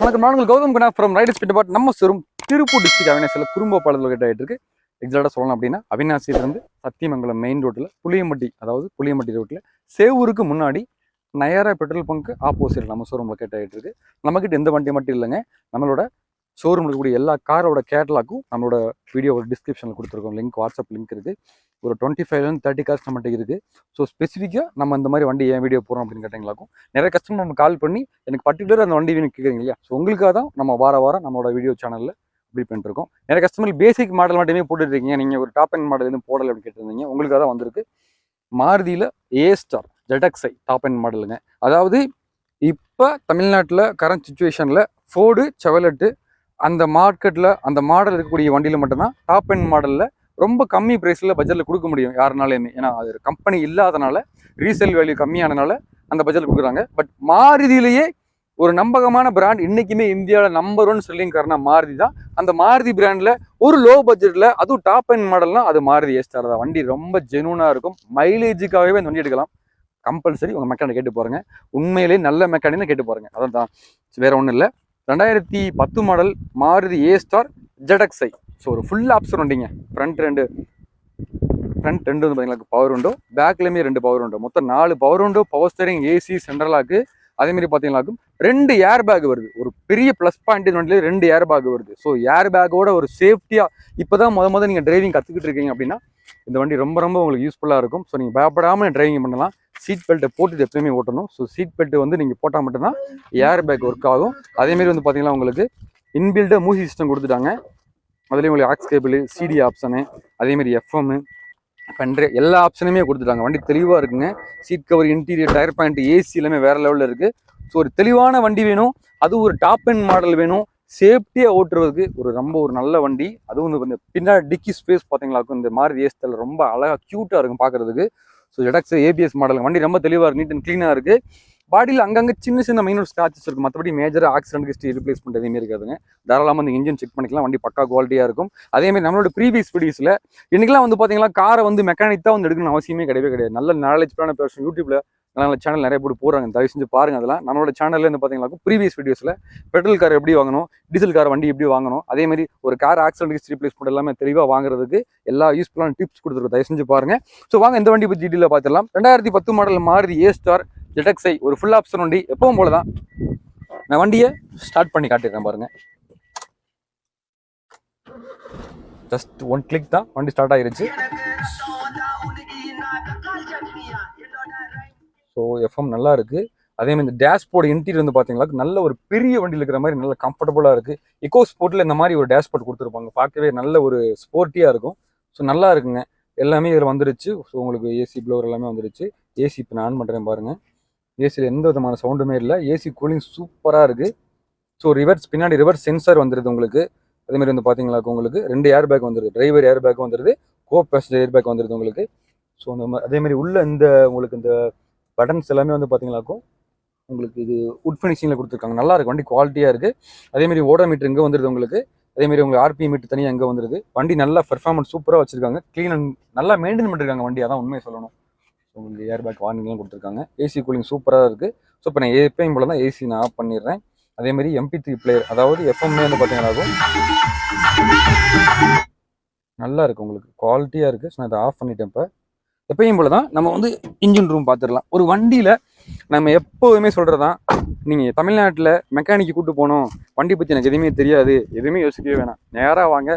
வணக்கம். நான் கௌதம் கண்ணா from Riders bit abort. நம்ம ஷோரூம் திருப்பூர் டிஸ்ட்ரிக்ட் அவினாசியில் குறும்பப்பாளையத்தில் லொகேட் ஆகிட்டு இருக்கு. எக்ஸாக்டாக சொல்லணும் அப்படின்னா அவினாசியிலிருந்து சத்தியமங்கலம் மெயின் ரோட்டில் புளியம்பட்டி ரோட்டில் சேவூருக்கு முன்னாடி நயரா பெட்ரோல் பங்க் ஆப்போசிட் நம்ம ஷோரூம் லொகேட் ஆகிட்டு இருக்கு. நம்மகிட்ட எந்த வண்டி மட்டும் இல்லைங்க, நம்மளோட ஷோரூம் இருக்கக்கூடிய எல்லா காரோட கேட்டலாக்கும் நம்மளோட வீடியோவோட டிஸ்கிரிப்ஷனில் கொடுத்துருக்கோம். லிங்க், வாட்ஸ்அப் லிங்க் இருக்குது. ஒரு 25-30 கார்ஸ் நம்மகிட்ட இருக்குது. ஸோ ஸ்பெசிஃபிக்காக நம்ம இந்த மாதிரி வண்டி ஏன் வீடியோ போகிறோம் அப்படின்னு கேட்டிங்களாக்கும் நிறைய கஸ்டமர் நம்ம கால் பண்ணி எனக்கு பர்டிகுலர் அந்த வண்டி வேணும் கேட்குறீங்க இல்லையா? ஸோ உங்களுக்காக தான் நம்ம வாரம் நம்மளோட வீடியோ சேனலில் அப்படி பண்ணிருக்கோம். நிறைய கஸ்டமர் பேசிக் மாடல் மட்டுமே போட்டுருக்கீங்க, நீங்கள் ஒரு டாப் அண்ட் மாடல் எதுவும் போடலை அப்படின்னு கேட்டிருந்தீங்க. உங்களுக்காக தான் வந்திருக்கு. மாருதியில் A-Star ZXi டாப் அண்ட் மாடலுங்க. அதாவது இப்போ தமிழ்நாட்டில் கரண்ட் சுச்சுவேஷனில் ஃபோர்டு, செவலெட்டு அந்த மார்க்கெட்டில் அந்த மாடல் இருக்கக்கூடிய வண்டியில் மட்டும்தான் டாப் அண்ட் மாடலில் ரொம்ப கம்மி ப்ரைஸில் பட்ஜெட்டில் கொடுக்க முடியும் யாருனாலுமே. ஏன்னா அது கம்பெனி இல்லாதனால, ரீசேல் வேல்யூ கம்மியானனால அந்த பட்ஜெட்டில் கொடுக்குறாங்க. பட் மாருதியிலேயே ஒரு நம்பகமான பிராண்ட், இன்றைக்குமே இந்தியாவில் நம்பர் 1 செல்லிங் காரணம் மாருதி தான். அந்த மாருதி பிராண்டில் ஒரு லோ பட்ஜெட்டில் அதுவும் டாப் அண்ட் மாடல்னால் அது மாருதி A-Star தான். வண்டி ரொம்ப ஜெனூனாக இருக்கும். மைலேஜுக்காகவே அந்த வண்டி எடுக்கலாம். கம்பல்சரி உங்கள் மெக்கானிக் கேட்டு போகிறேங்க. உண்மையிலேயே நல்ல மெக்கானிக்னு கேட்டு போகிறேங்க. அதான் தான், வேறு ஒன்றும் இல்லை. 2010 model Maruti A-Star ZXi. So ஒரு ஃபுல் ஆப்ஷன் வண்டிங்க. ஃப்ரண்ட் ரெண்டு வந்து பார்த்தீங்கன்னா பவர் விண்டோ, பேக்லேயுமே 2 பவர் விண்டோ, மொத்தம் 4 power window, power steering, AC, central lock. அதேமாதிரி பார்த்தீங்கன்னாக்கும் 2 ஏர் பேக் வருது. ஒரு பெரிய ப்ளஸ் பாயிண்ட் வண்டியில் 2 ஏர் பேக் வருது. ஸோ ஏர் பேக்கோட ஒரு சேஃப்டியாக இப்போ தான் முத நீங்கள் டிரைவிங் கற்றுக்கிட்டு இருக்கீங்க அப்படின்னா இந்த வண்டி ரொம்ப உங்களுக்கு யூஸ்ஃபுல்லாக இருக்கும். ஸோ நீங்கள் பயப்படாமல் டிரைவிங் பண்ணலாம். சீட் பெல்ட்டை போட்டுட்டு எப்பயுமே ஓட்டணும். ஸோ சீட் பெல்ட்டு வந்து நீங்கள் போட்டால் மட்டும்தான் ஏர் பேக் ஒர்க் ஆகும். அதேமாரி வந்து பார்த்தீங்கன்னா உங்களுக்கு இன்பில்டாக மியூசிக் சிஸ்டம் கொடுத்துட்டாங்க. அதுலேயும் உங்களுக்கு ஆக்ஸ் கேபிள், சிடி ஆப்ஷனு, அதேமாரி எஃப்எம்மு, பென்ட்ரைவ் எல்லா ஆப்ஷனுமே கொடுத்துட்டாங்க. வண்டி தெளிவாக இருக்குங்க. Seat cover, interior, tyre point, AC எல்லாமே வேறு லெவலில் இருக்குது. ஸோ ஒரு தெளிவான வண்டி வேணும், அதுவும் ஒரு டாப் அண்ட் மாடல் வேணும், சேஃப்டியாக ஓட்டுறதுக்கு ஒரு நல்ல வண்டி. அதுவும் வந்து பின்னாடி டிக்கி ஸ்பேஸ் பார்த்தீங்களாக்கும் இந்த மாருதி A-Star ரொம்ப அழகாக க்யூட்டாக இருக்கும் பார்க்குறதுக்கு. ஸோ ZXi ABS மாடல் வண்டி ரொம்ப தெளிவாக இருக்குது, நீட் அண்ட் க்ளீனாக இருக்குது. பாடியில் அங்கங்கே சின்ன மைனூட் ஸ்க்ராச்சஸ் இருக்குது. மற்றபடி மேஜர் ஆக்சிடென்ட் ஹிஸ்ட்ரி ரிப்ளேஸ்மெண்ட் எதுவுமே இருக்காதுங்க. தாராளமாக அந்த இன்ஜின் செக் பண்ணிக்கலாம். வண்டி பக்கா குவாலிட்டியாக இருக்கும். அதேமாதிரி நம்மளோட ப்ரீவியஸ் வீடியோஸில் இன்றைக்கெலாம் வந்து பார்த்தீங்கன்னா காரை வந்து மெக்கானிக் தான் வந்து எடுக்கணும்னு அவசியமே கிடையாது. நல்ல நாலேஜ்ஃபுல்லான பர்சன் யூடியூப்பில் நல்ல சேனல் நிறைய பேர் போடுறாங்க. தயவு செஞ்சு பாருங்க. அதெல்லாம் நம்மளோட சேனல்ல இருந்து பார்த்தீங்கன்னா ப்ரீவியஸ் வீடியோஸில் பெட்ரோல் கார் எப்படி வாங்கணும், டீசல் கார் வண்டி எப்படி வாங்கணும், அதேமாதிரி ஒரு கார் ஆக்சிடென்ட் ஹிஸ்ட்ரி ரிப்ளேஸ்மெண்ட் எல்லாமே தெளிவாக வாங்குறதுக்கு எல்லா யூஸ்ஃபுல்லான டிப்ஸ் கொடுத்துருக்கோம். தயவு செஞ்சு பாருங்க. ஸோ வாங்க இந்த வண்டி பற்றி டீட்டெயிலாக பார்த்துடலாம். 2010 மாடல் மாருதி A-Star ZXi ஒரு ஃபுல் ஆப்ஷன் வண்டி. எப்பவும் போல தான் நான் வண்டியை ஸ்டார்ட் பண்ணி காட்டிடுறேன் பாருங்க. ஜஸ்ட் 1 கிளிக் தான் வண்டி ஸ்டார்ட் ஆகிருச்சு. ஸோ எஃப்எம் நல்லா இருக்குது. அதேமாதிரி இந்த டேஷ்போர்டு இன்டீரியர் வந்து பார்த்தீங்கன்னா நல்ல ஒரு பெரிய வண்டியில் இருக்கிற மாதிரி நல்ல கம்ஃபர்டபுளாக இருக்குது. இக்கோ ஸ்போர்ட்டில் இந்த மாதிரி ஒரு டேஷ்போர்ட் கொடுத்துருப்பாங்க. பார்க்கவே நல்ல ஒரு ஸ்போர்ட்டியாக இருக்கும். ஸோ நல்லா இருக்குங்க. எல்லாமே இதில் வந்துருச்சு. ஸோ உங்களுக்கு ஏசி ப்ளோவர் எல்லாமே வந்துருச்சு. ஏசி இப்போ நான் ஆன் பண்ணுறேன் பாருங்கள். ஏசியில் எந்த விதமான சவுண்டுமே இல்லை. ஏசி கூலிங் சூப்பராக இருக்குது. ஸோ பின்னாடி ரிவர்ஸ் சென்சார் வந்துடுது உங்களுக்கு. அதேமாதிரி வந்து பார்த்தீங்களாக்கும் உங்களுக்கு 2 ஏர் பேக் வந்துடுது. டிரைவர் ஏர் பேக் வந்துடுது, கோ பேசஞ்சர் ஏர் பேக் வந்துடுது உங்களுக்கு. ஸோ அதேமாதிரி உள்ள உங்களுக்கு இந்த பட்டன்ஸ் எல்லாமே வந்து பார்த்தீங்களாக்கும் உங்களுக்கு இது உட் ஃபினிஷிங்கில் கொடுத்துருக்காங்க. நல்லா இருக்குது. வண்டி குவாலிட்டியாக இருக்குது. அதேமாதிரி ஓடோமீட்டர் இங்கே வந்துடுது உங்களுக்கு. அதேமாதிரி உங்களுக்கு ஆர்பிஎம் மீட்டர் தனியாக எங்கே வந்துடுது. வண்டி நல்லா பெர்ஃபார்மன்ஸ் சூப்பராக வச்சுருக்காங்க. க்ளீன் அண்ட் நல்லா மெயின்டைன் பண்ணிருக்காங்க வண்டி. அதான் உண்மையை சொல்லணும். உங்களுக்கு ஏர் பேக் வார்னிங்லாம் கொடுத்துருக்காங்க. ஏசி கூலிங் சூப்பராக இருக்குது. ஸோ இப்போ நான் எப்பயும் போல தான் ஏசி நான் ஆஃப் பண்ணிடுறேன். அதேமாதிரி MP3 பிளேயர், அதாவது எஃப்எம்மே வந்து பார்த்தீங்கன்னா நல்லா இருக்குது. உங்களுக்கு குவாலிட்டியாக இருக்குது. ஸோ நான் இதை ஆஃப் பண்ணிட்டேன். இப்போ எப்பயும் போல தான் நம்ம வந்து இன்ஜின் ரூம் பார்த்துடலாம். ஒரு வண்டியில் நம்ம எப்போதுமே சொல்கிறது தான், நீங்கள் தமிழ்நாட்டில் மெக்கானிக்கு கூப்பிட்டு போகணும், வண்டி பற்றி எனக்கு எதுவுமே தெரியாது, எதுவுமே யோசிக்கவே வேணாம், நேராக வாங்க.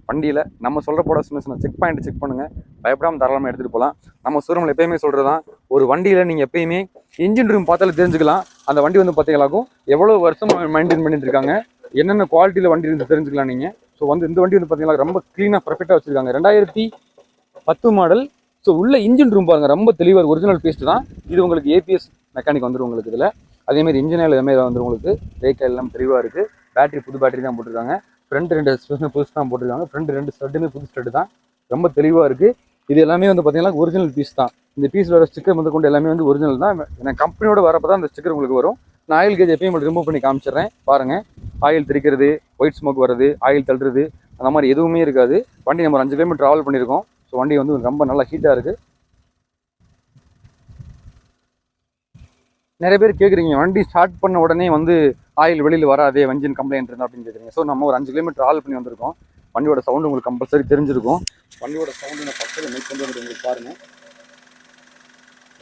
வண்டியில் நம்ம சொல்கிற போட சின்ன செக் பாயிண்ட் செக் பண்ணுங்கள். பயப்படாமல் தாராளமாக எடுத்துகிட்டு போகலாம். நம்ம ஷோரூமில் எப்பயுமே சொல்கிறது தான், ஒரு வண்டியில் நீங்கள் எப்பயுமே இன்ஜின் ரூம் பார்த்தாலும் தெரிஞ்சுக்கலாம் அந்த வண்டி வந்து பார்த்தீங்களாக்கும் எவ்வளோ வருஷம் மெயின்டைன் பண்ணிட்டு இருக்காங்க, என்னென்ன குவாலிட்டியில் வண்டி இருந்து தெரிஞ்சுக்கலாம் நீங்கள். ஸோ வந்து இந்த வண்டி வந்து பார்த்தீங்கன்னா ரொம்ப க்ளீனாக பர்ஃபெக்டாக வச்சுருக்காங்க. 2010 மாடல். ஸோ உள்ள இன்ஜின் ரூம் பாருங்கள், ரொம்ப தெளிவாக ஒரிஜினல் பீஸ்ட் தான் இது. உங்களுக்கு ஏபிஎஸ் மெக்கானிக் வந்துடும் உங்களுக்கு இதில். அதேமாதிரி இன்ஜின் ஆயில் எல்லாமே வந்துடும் உங்களுக்கு. பிரேக் எல்லாம் தெளிவாக இருக்குது. பேட்டரி புது பேட்டரி தான் போட்டிருக்காங்க. ஃப்ரண்ட் 2 ஸ்பெஷல் புதுசு தான் போட்டிருக்காங்க. ஃப்ரண்ட் 2 ஸ்டட்டுமே புது ஸ்டட்டு தான். ரொம்ப தெளிவாக இருக்குது. இது எல்லாமே வந்து பார்த்தீங்கன்னா ஒரிஜினல் பீஸ் தான். இந்த பீஸில் வர ஸ்டிக்கர் வந்து கொண்டு எல்லாமே வந்து ஒரிஜினல் தான். எனக்கு கம்பெனியோட வரப்போ தான் அந்த ஸ்டிக்கர் உங்களுக்கு வரும். நான் ஆயில் கேஜ் எப்பயும் ரிமூவ் பண்ணி காமிச்சிடுறேன் பாருங்கள். ஆயில் திரிக்கிறது, ஒயிட் ஸ்மோக் வருது, ஆயில் தள்ளுறது அந்த மாதிரி எதுவுமே இருக்காது. வண்டி நம்ம 5 கிலோமீட்டர் ட்ராவல் பண்ணியிருக்கோம். ஸோ வண்டி வந்து ரொம்ப நல்லா ஹீட்டாக இருக்குது. நிறைய பேர் கேட்குறீங்க வண்டி ஸ்டார்ட் பண்ண உடனே வந்து ஆயில் வெளியில் வராதே வஞ்சின் கம்ப்ளைண்ட் இருந்தா அப்படின்னு கேட்குறீங்க. ஸோ நம்ம ஒரு 5 கிலோமீட்டர் ஆல் பண்ணி வந்திருக்கோம். வண்டியோட சவுண்டு உங்களுக்கு கம்பல்சரி தெரிஞ்சிருக்கும். வண்டியோட சவுண்டு நான் பக்கத்தில் மேக் கொண்டு வந்து உங்களுக்கு பாருங்கள்,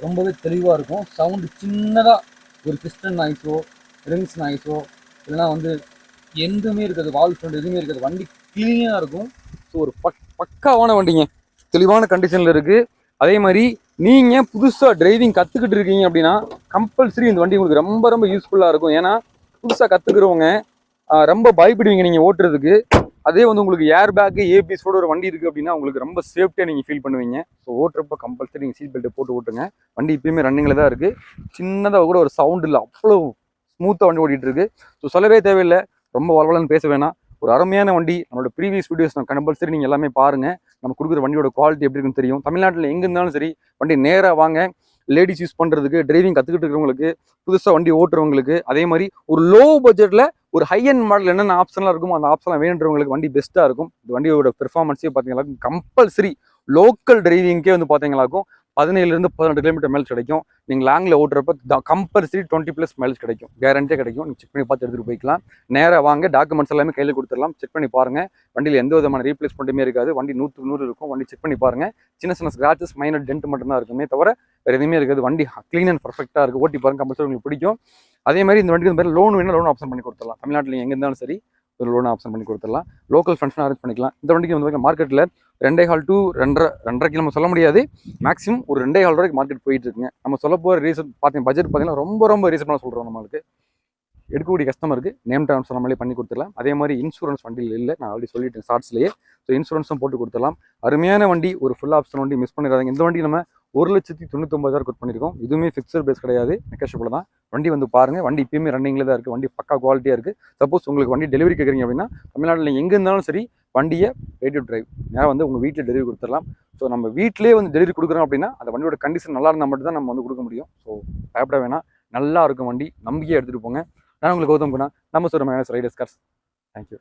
ரொம்பவே தெளிவாக இருக்கும். சவுண்டு சின்னதாக ஒரு பிஸ்டன் நாய்ஸோ ரிங்ஸ் நாய்ஸோ இல்லைனா வந்து எதுவுமே இருக்காது, வால் சவுண்ட் எதுவுமே இருக்காது. வண்டி க்ளீனாக இருக்கும். ஸோ ஒரு பக்காவான வண்டிங்க, தெளிவான கண்டிஷனில் இருக்குது. அதே மாதிரி நீங்கள் புதுசாக டிரைவிங் கற்றுக்கிட்டு இருக்கீங்க அப்படின்னா கம்பல்சரி இந்த வண்டி உங்களுக்கு ரொம்ப ரொம்ப யூஸ்ஃபுல்லாக இருக்கும். ஏன்னா புதுசாக கற்றுக்கிறவங்க ரொம்ப பயப்படுவீங்க நீங்கள் ஓட்டுறதுக்கு. அதே வந்து உங்களுக்கு ஏர் பேக்கு ஏபிஎஸோட ஒரு வண்டி இருக்குது அப்படின்னா உங்களுக்கு ரொம்ப சேஃப்டியாக நீங்கள் ஃபீல் பண்ணுவீங்க. ஸோ ஓட்டுறப்ப கம்பல்சரி நீங்கள் சீட் பெல்ட்டை போட்டு ஓட்டுங்க. வண்டி இப்பயுமே ரன்னிங்கில் தான் இருக்குது. சின்னதாக கூட ஒரு சவுண்ட் இல்லை, அவ்வளோ ஸ்மூத்தாக வண்டி ஓட்டிகிட்டு இருக்குது. ஸோ சொல்லவே தேவையில்லை, ரொம்ப வளவலன்னு பேச வேணாம். ஒரு அருமையான வண்டி. நம்மளோட ப்ரீவியஸ் வீடியோஸ் நான் கம்பல்சரி நீங்கள் எல்லாமே பாருங்கள். நம்ம கொடுக்குற வண்டியோட குவாலிட்டி எப்படி இருக்குன்னு தெரியும். தமிழ்நாட்டில் எங்கே இருந்தாலும் சரி வண்டி நேராக வாங்க. லேடிஸ் யூஸ் பண்ணுறதுக்கு, டிரைவிங் கற்றுக்கிட்டு இருக்கிறவங்களுக்கு, புதுசாக வண்டி ஓட்டுறவங்களுக்கு, அதே மாதிரி ஒரு லோ பட்ஜெட்டில் ஒரு ஹை அண்ட் மாடல் என்னென்ன ஆப்ஷன்லாம் இருக்குமோ அந்த ஆப்ஷன்லாம் வேணுன்றவங்களுக்கு வண்டி பெஸ்ட்டாக இருக்கும். இந்த வண்டியோட பெர்ஃபார்மன்ஸே பார்த்தீங்கன்னா கம்பல்சரி லோக்கல் டிரைவிங்கே வந்து பார்த்தீங்களாக்கும் 17 to 18 கிலோமீட்டர் மைலேஜ் கிடைக்கும். நீங்கள் லாங்கில் ஓட்டுறப்ப கம்பல்சரி 20+ மைலேஜ் கிடைக்கும், கேரண்டியாக கிடைக்கும். நீங்கள் செக் பண்ணி பார்த்து எடுத்துகிட்டு போய்க்கலாம். நேராக வாங்க, டாக்குமெண்ட்ஸ் எல்லாமே கையில் கொடுத்துடலாம். செக் பண்ணி பாருங்கள். வண்டியில் எந்த விதமான ரீப்ளேஸ்மெண்ட்டுமே இருக்காது. வண்டி 100க்கு 100 இருக்கும். வண்டி செக் பண்ணி பாருங்கள். சின்ன சின்ன ஸ்க்ராச்சஸ், மைனர் டென்ட் மட்டும்தான் இருக்குமே தவிர வேறு எதுவுமே இருக்காது. வண்டி க்ளீன் அண்ட் பர்ஃபெக்டாக இருக்குது. ஓட்டி பாருங்க, கம்பல்சரி உங்களுக்கு பிடிக்கும். அதே மாதிரி இந்த வண்டிக்கு வந்து லோன் வேணும், லோன் ஆப்ஷன் பண்ணி கொடுத்துடலாம். தமிழ்நாட்டில் எங்கே இருந்தாலும் சரி ஒரு லோன் ஆப்ஷன் பண்ணி கொடுத்துடலாம். லோக்கல் ஃபங்க்ஷன் அரேஞ்ச் பண்ணிக்கலாம். இந்த வண்டிக்கு வந்து மார்க்கெட்டில் 2.25 to 2.5 நம்ம சொல்ல முடியாது, மேக்ஸிமம் ஒரு 2.25 வரைக்கும் மார்க்கெட் போயிட்டு இருக்குங்க. நம்ம சொல்ல போகிற ரீசன் பார்த்தீங்கன்னா பட்ஜெட் பார்த்தீங்கன்னா ரொம்ப ரொம்ப ரீசனாக சொல்கிறோம். நம்மளுக்கு எடுக்கக்கூடிய கஸ்டமருக்கு நேம் ட்ரான்ஸ்ஃபர் நம்மளே பண்ணி கொடுத்துடலாம். அதே மாதிரி இன்சூரன்ஸ் வண்டியில் இல்லை, நான் ஆல்ரெடி சொல்லிட்டேன் ஷார்ட்ஸ்லேயே. ஸோ இன்சூரன்ஸும் போட்டு கொடுத்துடலாம். அருமையான வண்டி, ஒரு ஃபுல் ஆப்ஷன் வண்டி, மிஸ் பண்ணிடாதீங்க. இந்த வண்டி நம்ம 1,99,000 கொடுத்து பண்ணியிருக்கோம். இதுவுமே ஃபிக்ஸட் பேஸ் கிடையாது, நெகோஷியபிள் தான். வண்டி வந்து பாருங்கள், வண்டி இப்பயுமே ரன்னிங்கில் தான் இருக்குது. வண்டி பக்கா குவாலிட்டியாக இருக்குது. சப்போஸ் உங்களுக்கு வண்டி டெலிவரி கேட்குறீங்க அப்படின்னா தமிழ்நாட்டில் எங்கே இருந்தாலும் சரி வண்டியை ரெடி டு டிரைவ் நேரம் வந்து உங்கள் வீட்டில் டெலிவரி கொடுத்துடலாம். ஸோ நம்ம வீட்டிலே வந்து டெலிவரி கொடுக்குறோம் அப்படின்னா அந்த வண்டியோட கண்டிஷன் நல்லா இருந்தால் மட்டும் தான் நம்ம வந்து கொடுக்க முடியும். ஸோ பயப்பட வேணாம், நல்லா இருக்கும் வண்டி, நம்பிக்கையாக எடுத்துகிட்டு போங்க. நான் உங்களுக்கு கௌதம் குணா, நம்ம சொல்கிற மைனஸ் ரைடர்ஸ் கார்ஸ். தேங்க்யூ.